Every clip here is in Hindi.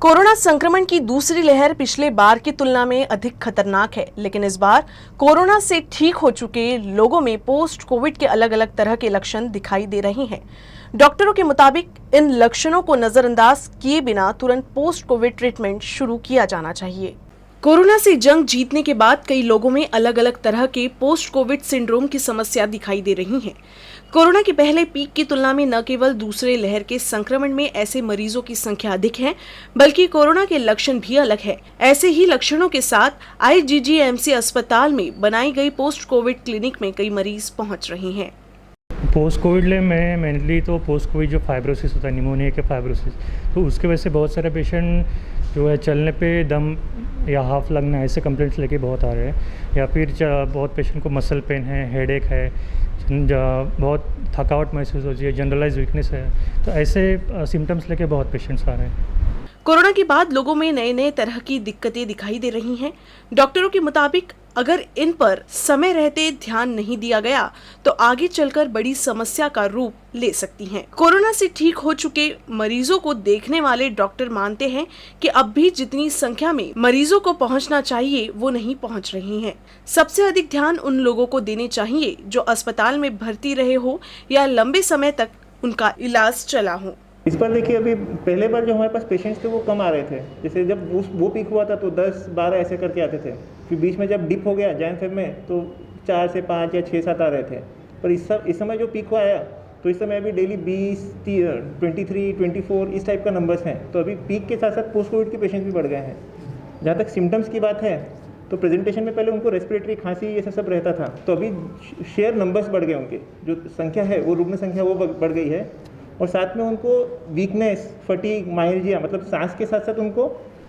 कोरोना संक्रमण की दूसरी लहर पिछले बार की तुलना में अधिक खतरनाक है, लेकिन इस बार कोरोना से ठीक हो चुके लोगों में पोस्ट कोविड के अलग अलग तरह के लक्षण दिखाई दे रहे हैं। डॉक्टरों के मुताबिक इन लक्षणों को नजरअंदाज किए बिना तुरंत पोस्ट कोविड ट्रीटमेंट शुरू किया जाना चाहिए। कोरोना से जंग जीतने के बाद कई लोगों में अलग अलग तरह के पोस्ट कोविड सिंड्रोम की समस्या दिखाई दे रही है। कोरोना के पहले पीक की तुलना में न केवल दूसरे लहर के संक्रमण में ऐसे मरीजों की संख्या अधिक है, बल्कि कोरोना के लक्षण भी अलग है। ऐसे ही लक्षणों के साथ IGGMC अस्पताल में बनाई गई पोस्ट कोविड क्लिनिक में कई मरीज पहुंच रहे हैं। पोस्ट कोविड में मेनली तो पोस्ट कोविड जो फाइब्रोसिस होता है, निमोनिया के फाइब्रोसिस, तो उसके वजह से बहुत सारे पेशेंट जो है चलने पे दम या हाफ लगना ऐसे कंप्लेंट्स लेके बहुत आ रहे हैं, या फिर बहुत पेशेंट को मसल पेन है, हेडेक है, बहुत थकावट महसूस होती है, जनरलाइज वीकनेस है, तो ऐसे सिम्टम्स लेके बहुत पेशेंट्स आ रहे हैं। कोरोना के बाद लोगों में नए नए तरह की दिक्कतें दिखाई दे रही हैं। डॉक्टरों के मुताबिक अगर इन पर समय रहते ध्यान नहीं दिया गया तो आगे चलकर बड़ी समस्या का रूप ले सकती हैं। कोरोना से ठीक हो चुके मरीजों को देखने वाले डॉक्टर मानते हैं कि अब भी जितनी संख्या में मरीजों को पहुंचना चाहिए वो नहीं पहुंच रहे हैं। सबसे अधिक ध्यान उन लोगों को देने चाहिए जो अस्पताल में भर्ती रहे हो या लंबे समय तक उनका इलाज चला हो। इस पर देखिए, अभी पहले बार जो हमारे पास पेशेंट्स थे वो कम आ रहे थे। जैसे जब वो पीक हुआ था तो 10-12 ऐसे करके आते थे, फिर बीच में जब डिप हो गया जैन-फेब में तो 4 से 5 या 6-7 आ रहे थे। पर इस समय जो पीक हुआ आया तो इस समय अभी डेली 20, 23, 24 इस टाइप का नंबर्स हैं। तो अभी पीक के साथ साथ पोस्ट कोविड के पेशेंट भी बढ़ गए हैं। जहाँ तक सिम्टम्स की बात है तो प्रेजेंटेशन में पहले उनको रेस्पिरेटरी, खांसी ये सब रहता था, तो अभी शेयर नंबर्स बढ़ गए, उनके जो संख्या है वो रुग्ण संख्या वो बढ़ गई है। और साथ में उनको वीकनेस, फटीग, माइल्जिया, मतलब सांस के साथ साथ उनको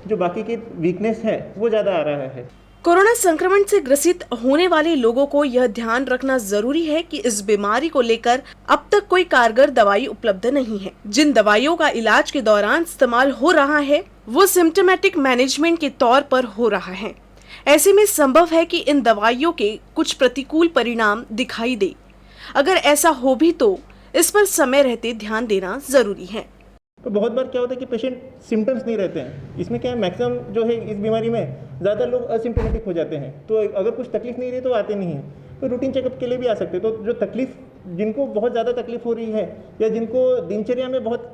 जो बाकी की वीकनेस है वो ज़्यादा आ रहा है। कोरोना संक्रमण से ग्रसित होने वाले लोगों को यह ध्यान रखना जरूरी है कि इस बीमारी को लेकर अब तक कोई कारगर दवाई उपलब्ध नहीं है। जिन दवाइयों का इलाज के दौरान इस्तेमाल हो रहा है वो सिम्टोमेटिक मैनेजमेंट के तौर पर हो रहा है। ऐसे में संभव है कि इन दवाइयों के कुछ प्रतिकूल परिणाम दिखाई दे। अगर ऐसा हो भी तो इस पर समय रहते ध्यान देना जरूरी है। तो बहुत बार क्या होता है कि पेशेंट सिम्टम्स नहीं रहते हैं। इसमें क्या है, मैक्सिमम जो है इस बीमारी में ज़्यादा लोग असिम्टोमेटिक हो जाते हैं, तो अगर कुछ तकलीफ नहीं रही तो आते नहीं हैं, तो रूटीन चेकअप के लिए भी आ सकते हैं। तो जो तकलीफ, जिनको बहुत ज़्यादा तकलीफ हो रही है या जिनको दिनचर्या में बहुत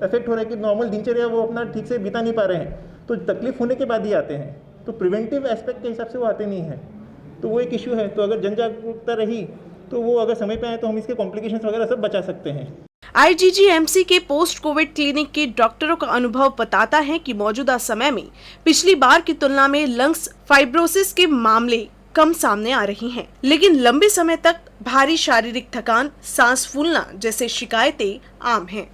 इफेक्ट हो रहा है कि नॉर्मल दिनचर्या वो अपना ठीक से बिता नहीं पा रहे हैं, तो तकलीफ होने के बाद ही आते हैं। तो प्रिवेंटिव एस्पेक्ट के हिसाब से वो आते नहीं हैं, तो वो एक इशू है। तो अगर जन जागरूकता रही तो वो अगर समय पे आए तो हम इसके कॉम्प्लिकेशंस वगैरह सब बचा सकते हैं। IGGMC के पोस्ट कोविड क्लिनिक के डॉक्टरों का अनुभव बताता है कि मौजूदा समय में पिछली बार की तुलना में लंग्स फाइब्रोसिस के मामले कम सामने आ रही हैं, लेकिन लंबे समय तक भारी शारीरिक थकान, सांस फूलना जैसे शिकायतें आम हैं।